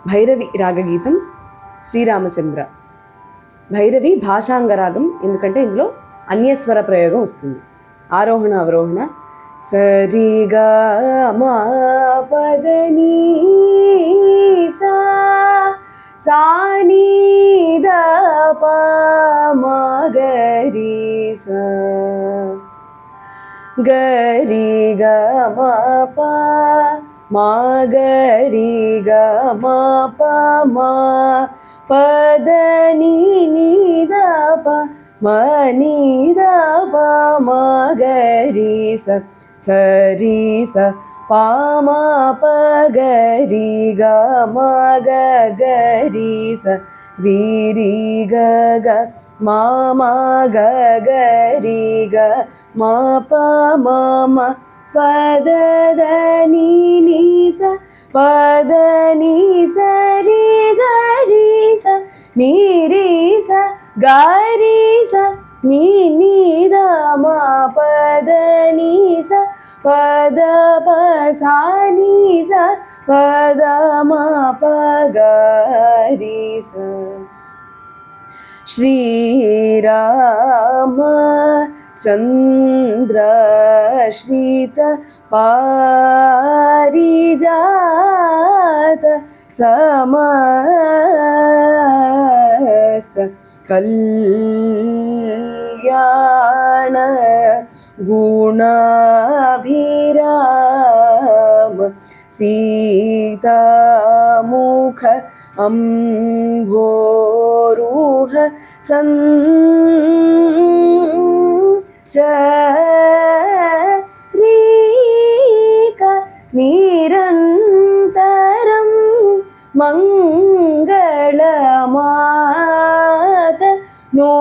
భైరవి రాగగీతం శ్రీరామచంద్ర. భైరవి భాషాంగరాగం, ఎందుకంటే ఇందులో అన్యస్వర ప్రయోగం వస్తుంది. ఆరోహణ అవరోహణ. సరిగా మా పదని సా సాని ద ప మ గరి సా గరి గ మ ప మా గరి గ మ ప మా పద ని ని ద ప మ ని ద ప మ గరి స సరి స ప మ ప గరి గ మ గ గరి స రి రి గ గ మ మ గ గరి గ మ ప మ మ పద ద ని ని స పద ని స రి గ రి స ని రి స గ రి స ని ని ద మ పద ని స పద ప సా ని స పద మ ప గ రి స. శ్రీరామ చంద్ర శ్రీత పారిజాత సమస్త కళ్యాణ గుణాభిరామ సీతాముఖ అంభోరుహ సంచరీక నిరంతరం మంగళమాత నో